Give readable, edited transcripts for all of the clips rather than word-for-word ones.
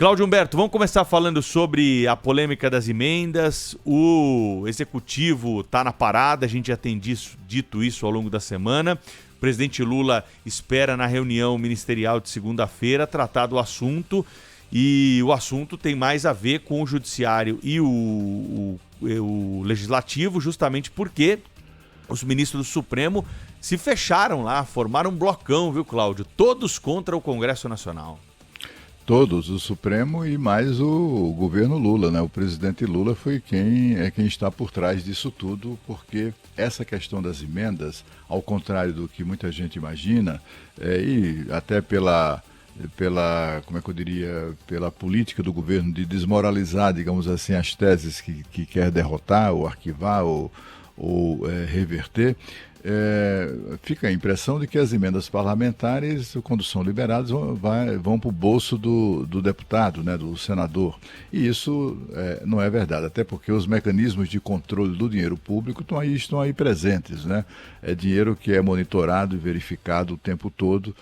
Cláudio Humberto, vamos começar falando sobre a polêmica das emendas. O Executivo está na parada, a gente já tem dito isso ao longo da semana. O presidente Lula espera na reunião ministerial de segunda-feira tratar do assunto, e o assunto tem mais a ver com o Judiciário e o Legislativo, justamente porque os ministros do Supremo se fecharam lá, formaram um blocão, viu, Cláudio? Todos contra o Congresso Nacional. Todos, o Supremo e mais o governo Lula, né? O presidente Lula foi quem está por trás disso tudo, porque essa questão das emendas, ao contrário do que muita gente imagina, e até pela como é que eu diria, pela política do governo de desmoralizar, digamos assim, as teses que quer derrotar ou arquivar ou reverter, fica a impressão de que as emendas parlamentares, quando são liberadas, vão para o bolso do deputado, né, do senador. E isso não é verdade, até porque os mecanismos de controle do dinheiro público estão aí presentes, né? É dinheiro que é monitorado e verificado o tempo todo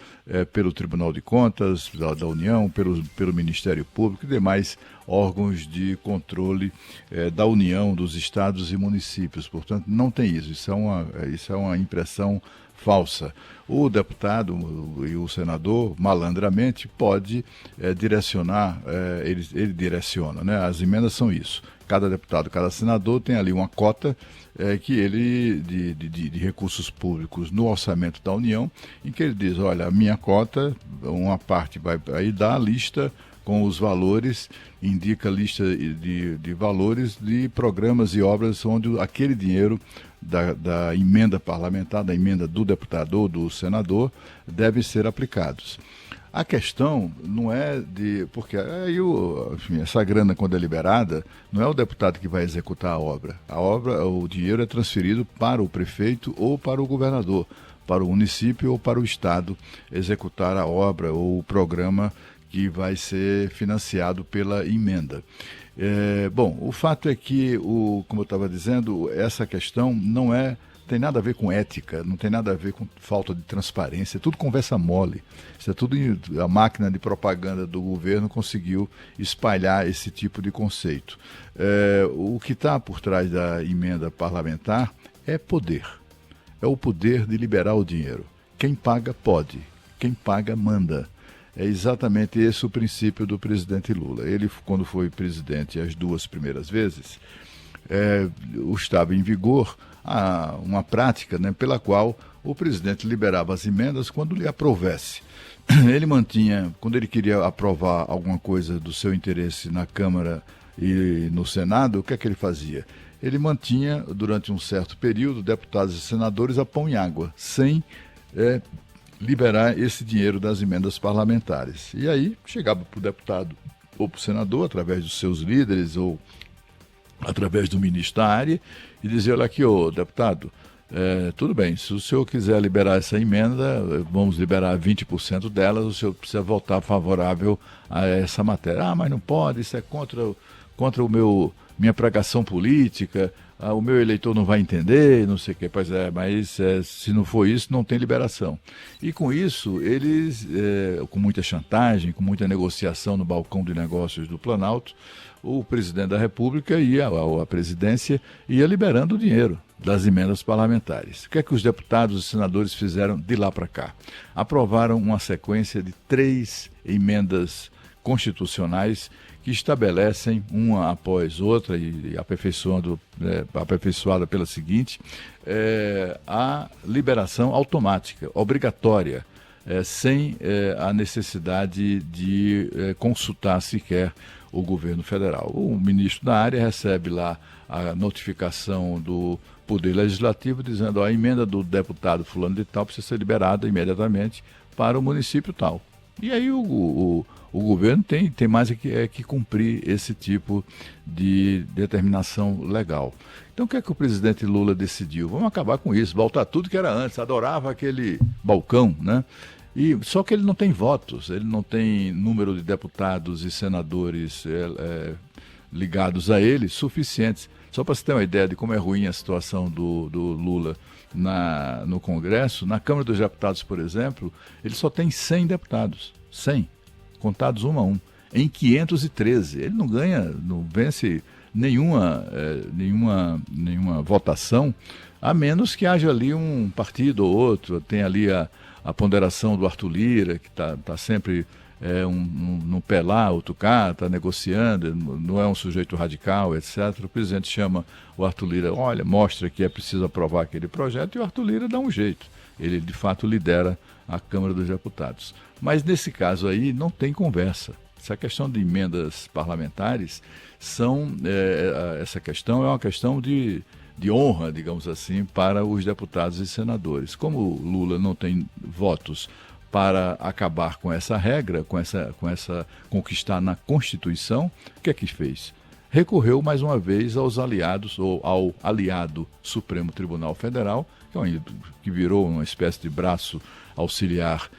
pelo Tribunal de Contas da União, pelo Ministério Público e demais órgãos de controle da União, dos estados e municípios. Portanto, não tem isso. Isso é uma impressão falsa. O deputado e o senador, malandramente, pode direcionar, ele direciona, né? As emendas são isso. Cada deputado, cada senador tem ali uma cota que ele de recursos públicos no orçamento da União, em que ele diz, olha, a minha cota, uma parte vai aí dar a lista com os valores, indica a lista de valores de programas e obras onde aquele dinheiro da emenda parlamentar, da emenda do deputado ou do senador, devem ser aplicados. A questão não é porque aí essa grana, quando é liberada, não é o deputado que vai executar a obra. O dinheiro é transferido para o prefeito ou para o governador, para o município ou para o estado executar a obra ou o programa que vai ser financiado pela emenda. Bom, o fato é que, como eu estava dizendo, essa questão não tem nada a ver com ética, não tem nada a ver com falta de transparência, é tudo conversa mole. Isso é tudo a máquina de propaganda do governo conseguiu espalhar esse tipo de conceito. O que está por trás da emenda parlamentar é poder. É o poder de liberar o dinheiro. Quem paga pode, quem paga manda. É exatamente esse o princípio do presidente Lula. Ele, quando foi presidente as duas primeiras vezes, estava em vigor uma prática, né, pela qual o presidente liberava as emendas quando lhe aprovesse. Ele mantinha, quando ele queria aprovar alguma coisa do seu interesse na Câmara e no Senado, o que é que ele fazia? Ele mantinha, durante um certo período, deputados e senadores a pão e água, sem liberar esse dinheiro das emendas parlamentares. E aí chegava para o deputado ou para o senador, através dos seus líderes ou através do ministro da área, e dizia, olha aqui, ô deputado, tudo bem, se o senhor quiser liberar essa emenda, vamos liberar 20% delas, o senhor precisa votar favorável a essa matéria. Ah, mas não pode, isso é contra minha pregação política, o meu eleitor não vai entender, não sei o quê. Pois mas se não for isso, não tem liberação. E com isso, eles, com muita chantagem, com muita negociação no balcão de negócios do Planalto, o presidente da República e a presidência ia liberando o dinheiro das emendas parlamentares. O que é que os deputados e senadores fizeram de lá para cá? Aprovaram uma sequência de 3 emendas constitucionais que estabelecem, uma após outra e aperfeiçoada pela seguinte, a liberação automática, obrigatória, sem a necessidade de consultar sequer o governo federal. O ministro da área recebe lá a notificação do Poder Legislativo dizendo a emenda do deputado fulano de tal precisa ser liberada imediatamente para o município tal. E aí o governo tem mais que cumprir esse tipo de determinação legal. Então o que é que o presidente Lula decidiu? Vamos acabar com isso, voltar tudo que era antes, adorava aquele balcão, né? Só que ele não tem votos, ele não tem número de deputados e senadores ligados a ele suficientes. Só para você ter uma ideia de como é ruim a situação do Lula no Congresso, na Câmara dos Deputados, por exemplo, ele só tem 100 deputados, 100, contados um a um. em 513. Ele não ganha, não vence nenhuma votação, a menos que haja ali um partido ou outro. Tem ali a ponderação do Arthur Lira, que está sempre no pé lá, outro cá, está negociando, não é um sujeito radical, etc. O presidente chama o Arthur Lira, olha, mostra que é preciso aprovar aquele projeto, e o Arthur Lira dá um jeito. Ele, de fato, lidera a Câmara dos Deputados. Mas, nesse caso aí, não tem conversa. Essa questão de emendas parlamentares essa questão é uma questão de honra, digamos assim, para os deputados e senadores. Como o Lula não tem votos para acabar com essa regra, com essa conquistar na Constituição, o que é que fez? Recorreu mais uma vez aos aliados, ou ao aliado Supremo Tribunal Federal, que virou uma espécie de braço auxiliar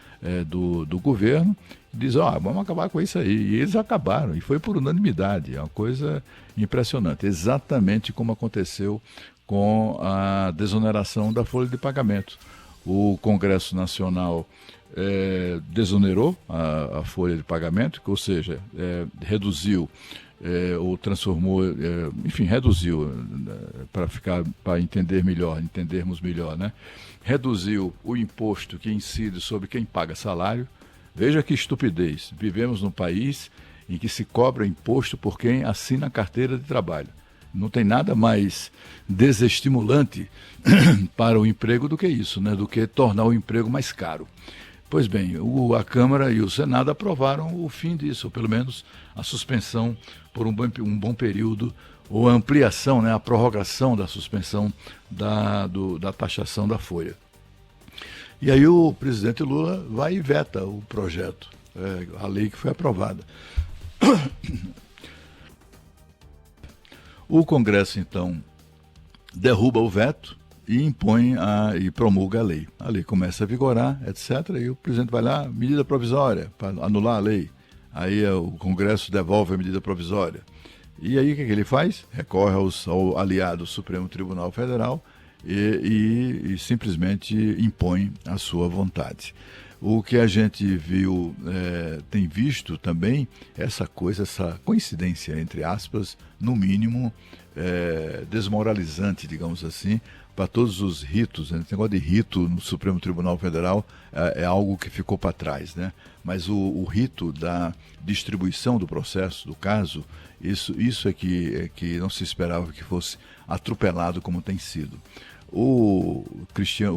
do governo, diz, vamos acabar com isso aí. E eles acabaram, e foi por unanimidade. É uma coisa impressionante, exatamente como aconteceu com a desoneração da folha de pagamento. O Congresso Nacional desonerou a folha de pagamento, ou seja, reduziu ou transformou, enfim, reduziu, para entendermos melhor, né? Reduziu o imposto que incide sobre quem paga salário. Veja que estupidez. Vivemos num país em que se cobra imposto por quem assina a carteira de trabalho. Não tem nada mais desestimulante para o emprego do que isso, né? Do que tornar o emprego mais caro. Pois bem, a Câmara e o Senado aprovaram o fim disso, ou pelo menos a suspensão por um bom período, ou a ampliação, né, a prorrogação da suspensão da taxação da folha. E aí o presidente Lula vai e veta o projeto, a lei que foi aprovada. O Congresso, então, derruba o veto e impõe e promulga a lei. A lei começa a vigorar, etc. E o presidente vai lá, medida provisória, para anular a lei. Aí o Congresso devolve a medida provisória. E aí o que ele faz? Recorre ao aliado Supremo Tribunal Federal e simplesmente impõe a sua vontade. O que a gente viu, tem visto também, essa coincidência, entre aspas, no mínimo, desmoralizante, digamos assim, para todos os ritos. Né? Esse negócio de rito no Supremo Tribunal Federal é algo que ficou para trás, né? Mas o rito da distribuição do processo, do caso, isso é que não se esperava que fosse atropelado como tem sido. O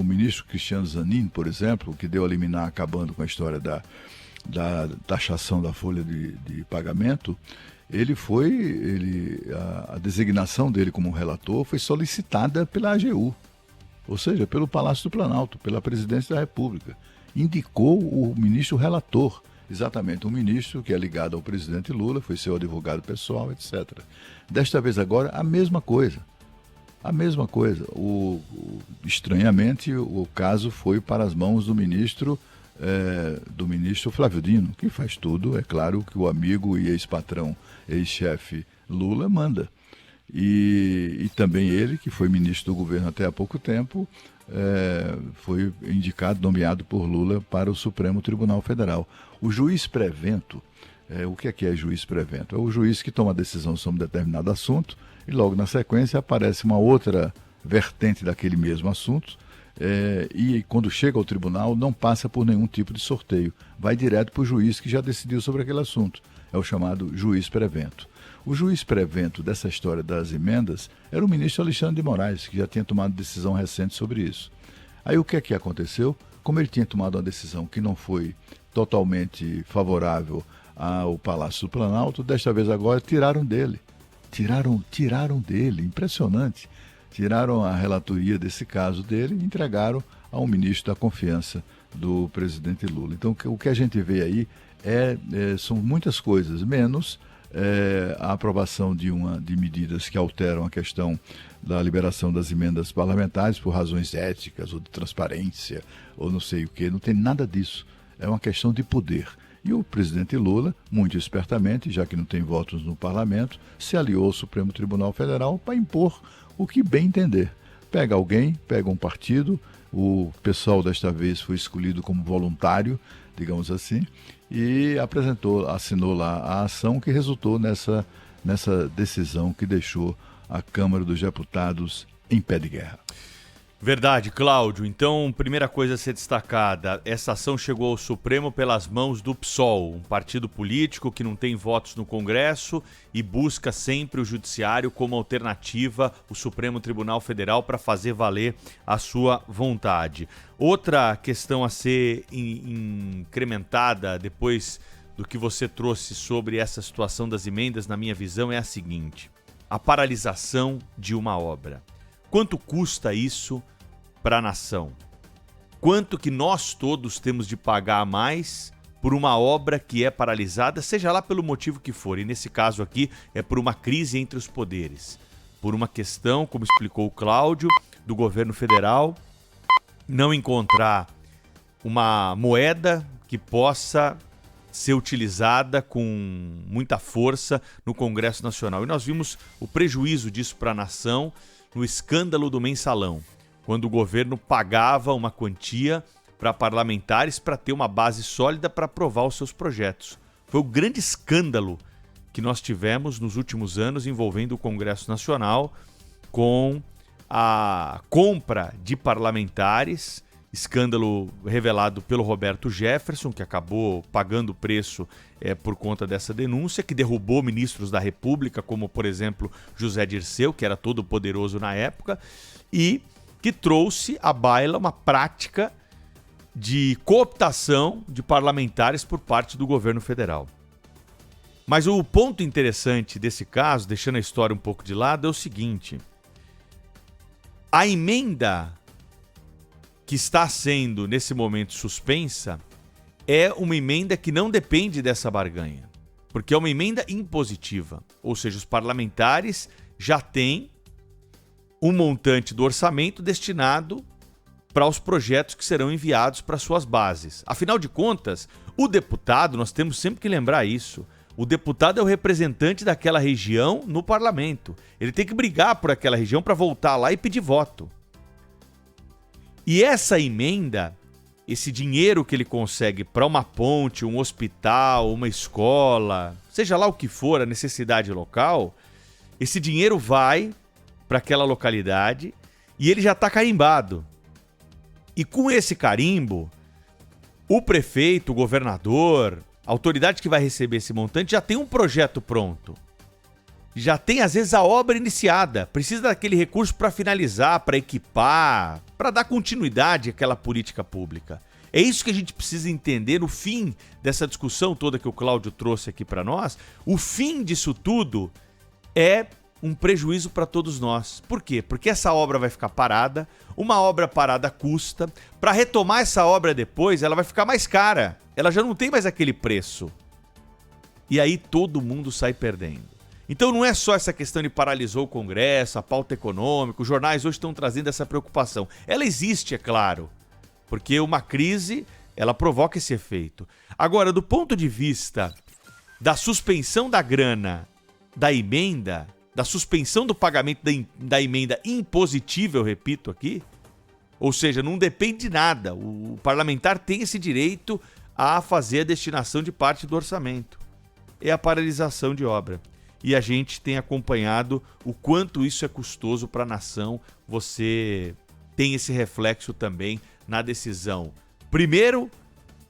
ministro Cristiano Zanin, por exemplo, que deu a liminar acabando com a história da taxação da folha de pagamento, a designação dele como relator foi solicitada pela AGU, ou seja, pelo Palácio do Planalto, pela Presidência da República. Indicou o ministro relator, exatamente, um ministro que é ligado ao presidente Lula, foi seu advogado pessoal, etc. Desta vez agora, a mesma coisa. Estranhamente, o caso foi para as mãos do ministro Flávio Dino, que faz tudo, é claro, que o amigo e ex-patrão, ex-chefe Lula manda. E também ele, que foi ministro do governo até há pouco tempo, foi nomeado por Lula para o Supremo Tribunal Federal. O juiz prevento, o que é juiz prevento? É o juiz que toma a decisão sobre determinado assunto e logo na sequência aparece uma outra vertente daquele mesmo assunto, e quando chega ao tribunal não passa por nenhum tipo de sorteio, vai direto para o juiz que já decidiu sobre aquele assunto. É o chamado juiz prevento. O juiz prevento dessa história das emendas era o ministro Alexandre de Moraes, que já tinha tomado decisão recente sobre isso. Aí o que é que aconteceu? Como ele tinha tomado uma decisão que não foi totalmente favorável ao Palácio do Planalto, desta vez agora tiraram dele. Tiraram dele, impressionante. Tiraram a relatoria desse caso dele e entregaram ao ministro da Confiança do presidente Lula. Então o que a gente vê aí são muitas coisas, menos a aprovação de medidas que alteram a questão da liberação das emendas parlamentares por razões éticas ou de transparência ou não sei o que. Não tem nada disso. É uma questão de poder. E o presidente Lula, muito espertamente, já que não tem votos no parlamento, se aliou ao Supremo Tribunal Federal para impor o que bem entender. Pega alguém, pega um partido, o pessoal desta vez foi escolhido como voluntário, digamos assim, e assinou lá a ação que resultou nessa decisão que deixou a Câmara dos Deputados em pé de guerra. Verdade, Cláudio. Então, primeira coisa a ser destacada, essa ação chegou ao Supremo pelas mãos do PSOL, um partido político que não tem votos no Congresso e busca sempre o Judiciário como alternativa, o Supremo Tribunal Federal, para fazer valer a sua vontade. Outra questão a ser incrementada depois do que você trouxe sobre essa situação das emendas, na minha visão, é a seguinte: a paralisação de uma obra. Quanto custa isso para a nação? Quanto que nós todos temos de pagar a mais por uma obra que é paralisada, seja lá pelo motivo que for, e nesse caso aqui é por uma crise entre os poderes, por uma questão, como explicou o Cláudio, do governo federal não encontrar uma moeda que possa ser utilizada com muita força no Congresso Nacional. E nós vimos o prejuízo disso para a nação no escândalo do mensalão, quando o governo pagava uma quantia para parlamentares para ter uma base sólida para aprovar os seus projetos. Foi o grande escândalo que nós tivemos nos últimos anos envolvendo o Congresso Nacional com a compra de parlamentares, escândalo revelado pelo Roberto Jefferson, que acabou pagando o preço por conta dessa denúncia, que derrubou ministros da República, como, por exemplo, José Dirceu, que era todo poderoso na época, e que trouxe à baila uma prática de cooptação de parlamentares por parte do governo federal. Mas o ponto interessante desse caso, deixando a história um pouco de lado, é o seguinte: a emenda que está sendo, nesse momento, suspensa é uma emenda que não depende dessa barganha, porque é uma emenda impositiva, ou seja, os parlamentares já têm um montante do orçamento destinado para os projetos que serão enviados para suas bases. Afinal de contas, o deputado, nós temos sempre que lembrar isso, o deputado é o representante daquela região no parlamento. Ele tem que brigar por aquela região para voltar lá e pedir voto. E essa emenda, esse dinheiro que ele consegue para uma ponte, um hospital, uma escola, seja lá o que for a necessidade local, esse dinheiro vai para aquela localidade e ele já está carimbado. E com esse carimbo, o prefeito, o governador, a autoridade que vai receber esse montante já tem um projeto pronto. Já tem, às vezes, a obra iniciada. Precisa daquele recurso para finalizar, para equipar, para dar continuidade àquela política pública. É isso que a gente precisa entender no fim dessa discussão toda que o Cláudio trouxe aqui para nós. O fim disso tudo é um prejuízo para todos nós. Por quê? Porque essa obra vai ficar parada, uma obra parada custa, para retomar essa obra depois ela vai ficar mais cara, ela já não tem mais aquele preço. E aí todo mundo sai perdendo. Então não é só essa questão de paralisou o Congresso, a pauta econômica, os jornais hoje estão trazendo essa preocupação. Ela existe, é claro, porque uma crise, ela provoca esse efeito. Agora, do ponto de vista da suspensão da grana, da emenda, da suspensão do pagamento da emenda impositiva, eu repito aqui, ou seja, não depende de nada. O parlamentar tem esse direito a fazer a destinação de parte do orçamento. É a paralisação de obra. E a gente tem acompanhado o quanto isso é custoso para a nação. Você tem esse reflexo também na decisão, primeiro,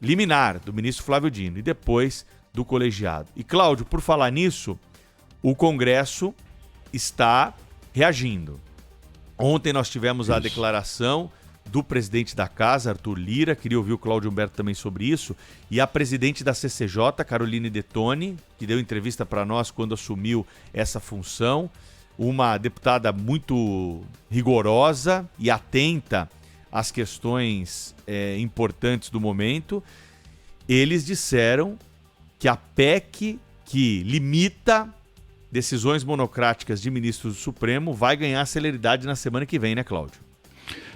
liminar do ministro Flávio Dino e depois do colegiado. E, Cláudio, por falar nisso, o Congresso está reagindo. Ontem nós tivemos a declaração do presidente da casa, Arthur Lira, queria ouvir o Cláudio Humberto também sobre isso, e a presidente da CCJ, Caroline Detoni, que deu entrevista para nós quando assumiu essa função, uma deputada muito rigorosa e atenta às questões importantes do momento. Eles disseram que a PEC que limita decisões monocráticas de ministros do Supremo vai ganhar celeridade na semana que vem, né, Cláudio?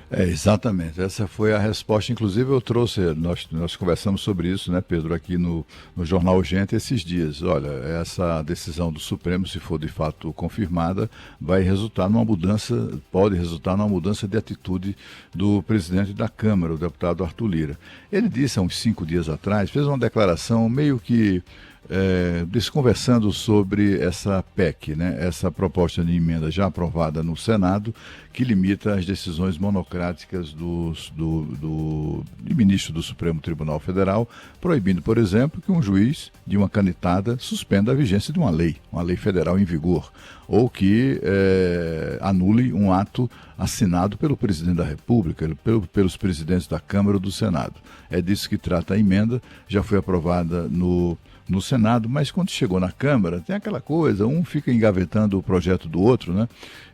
Exatamente, essa foi a resposta. Inclusive eu trouxe, nós conversamos sobre isso, né, Pedro, aqui no Jornal Gente esses dias. Olha, essa decisão do Supremo, se for de fato confirmada, vai resultar numa mudança, pode resultar numa mudança de atitude do presidente da Câmara, o deputado Arthur Lira. Ele disse há uns 5 dias atrás, fez uma declaração meio que desconversando sobre essa PEC, né, essa proposta de emenda já aprovada no Senado, que limita as decisões monocráticas do ministro do Supremo Tribunal Federal, proibindo, por exemplo, que um juiz de uma canetada suspenda a vigência de uma lei federal em vigor, ou que anule um ato assinado pelo presidente da República, pelos presidentes da Câmara ou do Senado. É disso que trata a emenda, já foi aprovada no Senado, mas quando chegou na Câmara, tem aquela coisa, um fica engavetando o projeto do outro, né?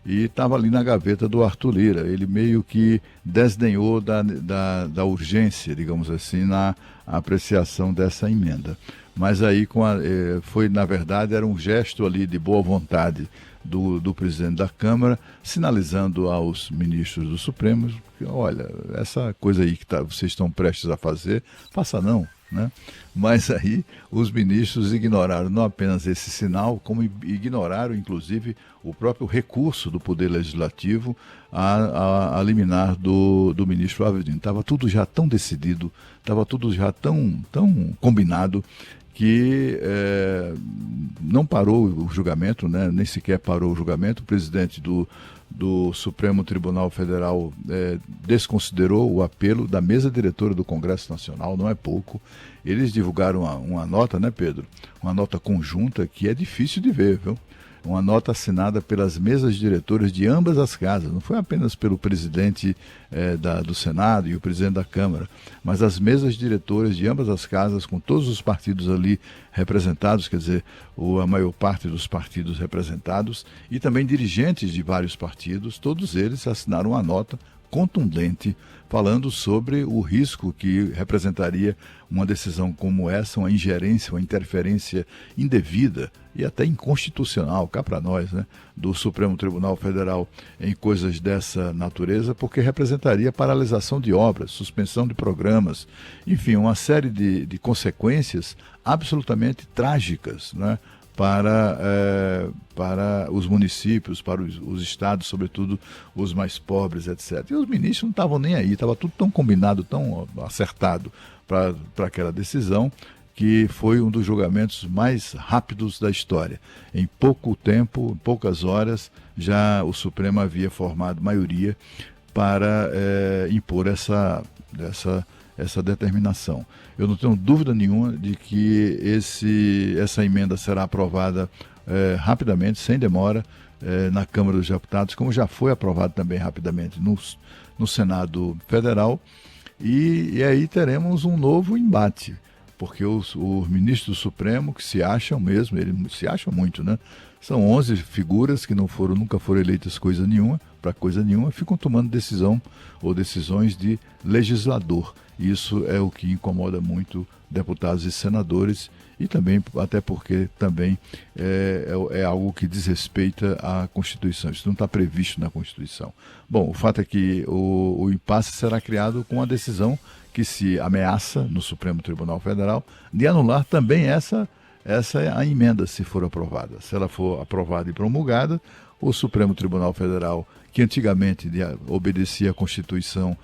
E estava ali na gaveta do Arthur Lira. Ele meio que desdenhou da urgência, digamos assim, na apreciação dessa emenda. Mas aí foi, na verdade, era um gesto ali de boa vontade do presidente da Câmara, sinalizando aos ministros do Supremo que, olha, essa coisa aí que vocês estão prestes a fazer, faça não. Né? Mas aí os ministros ignoraram não apenas esse sinal, como ignoraram inclusive o próprio recurso do Poder Legislativo a liminar do ministro Flávio Dino. Estava tudo já tão decidido, estava tudo já tão combinado que não parou o julgamento, né? Nem sequer parou o julgamento. O presidente do Supremo Tribunal Federal desconsiderou o apelo da mesa diretora do Congresso Nacional, não é pouco. Eles divulgaram uma nota, né, Pedro? Uma nota conjunta que é difícil de ver, viu? Uma nota assinada pelas mesas diretoras de ambas as casas, não foi apenas pelo presidente do Senado e o presidente da Câmara, mas as mesas diretoras de ambas as casas, com todos os partidos ali representados, quer dizer, a maior parte dos partidos representados, e também dirigentes de vários partidos, todos eles assinaram uma nota contundente falando sobre o risco que representaria uma decisão como essa, uma ingerência, uma interferência indevida e até inconstitucional, cá para nós, né, do Supremo Tribunal Federal em coisas dessa natureza, porque representaria paralisação de obras, suspensão de programas, enfim, uma série de consequências absolutamente trágicas, né, para os municípios, para os estados, sobretudo os mais pobres, etc. E os ministros não estavam nem aí, estava tudo tão combinado, tão acertado para aquela decisão, que foi um dos julgamentos mais rápidos da história. Em pouco tempo, em poucas horas, já o Supremo havia formado maioria para impor essa determinação. Eu não tenho dúvida nenhuma de que essa emenda será aprovada rapidamente, sem demora, na Câmara dos Deputados, como já foi aprovado também rapidamente no Senado Federal, e aí teremos um novo embate, porque os ministros do Supremo, que se acham mesmo, eles se acham muito, né? São 11 figuras que nunca foram eleitas para coisa nenhuma, ficam tomando decisão ou decisões de legislador. Isso é o que incomoda muito deputados e senadores, e também, até porque também é algo que desrespeita a Constituição. Isso não está previsto na Constituição. Bom, o fato é que o impasse será criado com a decisão que se ameaça no Supremo Tribunal Federal de anular também essa é a emenda, se for aprovada. Se ela for aprovada e promulgada, o Supremo Tribunal Federal, que antigamente obedecia à Constituição,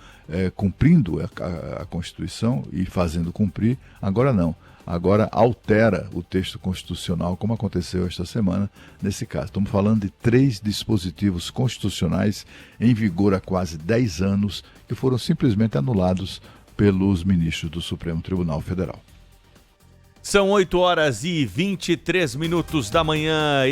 cumprindo a Constituição e fazendo cumprir, agora não. Agora altera o texto constitucional, como aconteceu esta semana nesse caso. Estamos falando de 3 dispositivos constitucionais em vigor há quase 10 anos, que foram simplesmente anulados pelos ministros do Supremo Tribunal Federal. São 8h23 da manhã.